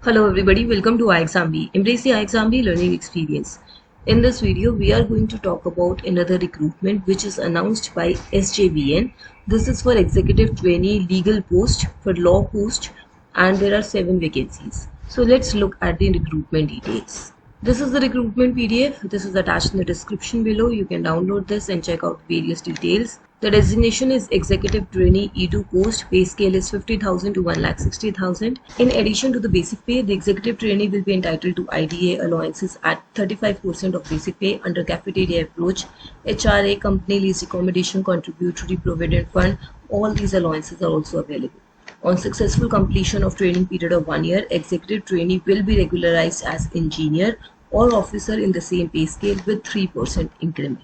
Hello everybody, welcome to iExamB. Embrace the iExamB learning experience. In this video, we are going to talk about another recruitment which is announced by SJVN. This is for executive trainee legal post, for law post, and there are 7 vacancies. So let's look at the recruitment details. This is the recruitment PDF. This is attached in the description below. You can download this and check out various details. The designation is Executive Trainee E2 post. Pay scale is 50,000 to 1,60,000. In addition to the basic pay, the Executive Trainee will be entitled to IDA allowances at 35% of basic pay under cafeteria approach, HRA, company lease accommodation, contributory provident fund. All these allowances are also available. On successful completion of training period of 1 year, Executive Trainee will be regularized as engineer or officer in the same pay scale with 3% increment.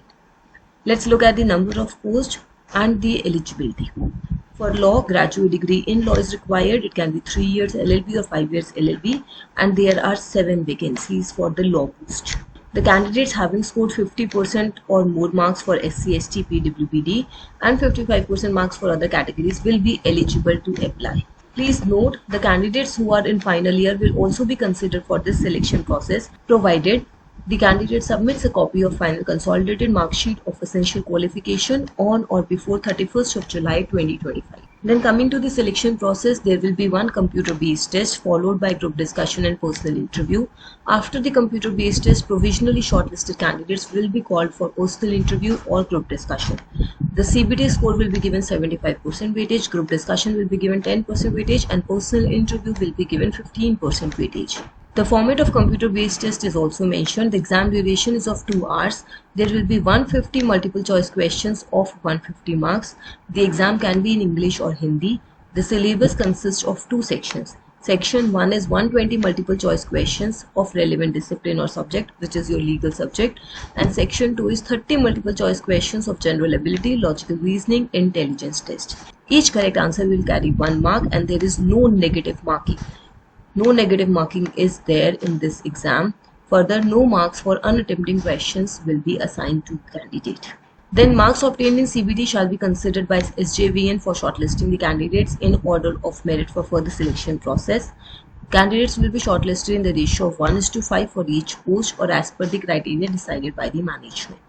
Let's look at the number of posts and the eligibility. For law, graduate degree in law is required. It can be 3 years LLB or 5 years LLB, and there are 7 vacancies for the law post. The candidates having scored 50% or more marks for SC, ST, PWBD and 55% marks for other categories will be eligible to apply. Please note, the candidates who are in final year will also be considered for this selection process, provided the candidate submits a copy of final consolidated mark sheet of essential qualification on or before 31st of July 2025. Then coming to the selection process, there will be one computer-based test followed by group discussion and personal interview. After the computer-based test, provisionally shortlisted candidates will be called for personal interview or group discussion. The CBT score will be given 75% weightage, group discussion will be given 10% weightage, and personal interview will be given 15% weightage. The format of computer-based test is also mentioned. The exam duration is of 2 hours. There will be 150 multiple choice questions of 150 marks. The exam can be in English or Hindi. The syllabus consists of 2 sections. Section 1 is 120 multiple choice questions of relevant discipline or subject, which is your legal subject, and section 2 is 30 multiple choice questions of general ability, logical reasoning, intelligence test. Each correct answer will carry 1 mark and there is no negative marking. No negative marking is there in this exam. Further, no marks for unattempting questions will be assigned to candidate. Then marks obtained in CBT shall be considered by SJVN for shortlisting the candidates in order of merit for further selection process. Candidates will be shortlisted in the ratio of 1:5 for each post or as per the criteria decided by the management.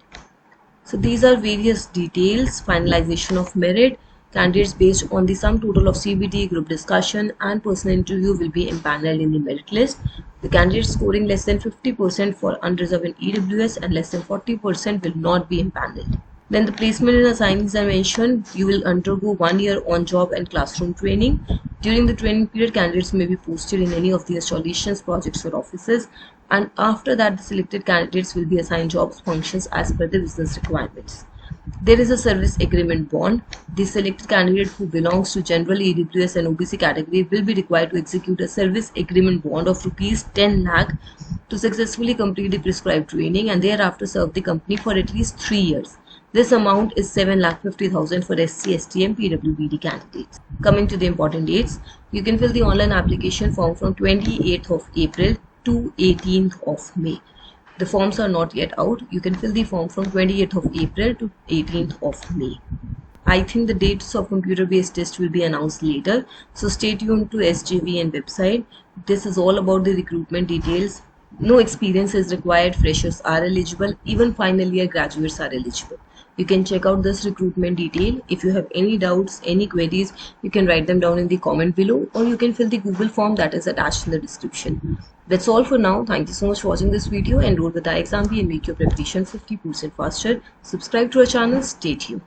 So these are various details. Finalization of merit. Candidates based on the sum total of CBT, group discussion and personal interview will be empaneled in the merit list. The candidates scoring less than 50% for unreserved and EWS and less than 40% will not be empaneled. Then the placement and assignments are mentioned. You will undergo 1 year on-job and classroom training. During the training period, candidates may be posted in any of the installations, projects or offices, and after that the selected candidates will be assigned jobs functions as per the business requirements. There is a service agreement bond. The selected candidate who belongs to general, EWS and OBC category will be required to execute a service agreement bond of rupees 10 lakh to successfully complete the prescribed training and thereafter serve the company for at least 3 years. This amount is 7,50,000 for SC, ST and PWBD candidates. Coming to the important dates, you can fill the online application form from 28th of April to 18th of May. The forms are not yet out. You can fill the form from 28th of April to 18th of May. I think the dates of computer-based test will be announced later. So stay tuned to SJVN website. This is all about the recruitment details. No experience is required. Freshers are eligible. Even final year graduates are eligible. You can check out this recruitment detail. If you have any doubts, any queries, you can write them down in the comment below or you can fill the Google form that is attached in the description. That's all for now. Thank you so much for watching this video. Enroll with iExamB and make your preparation 50% faster. Subscribe to our channel. Stay tuned.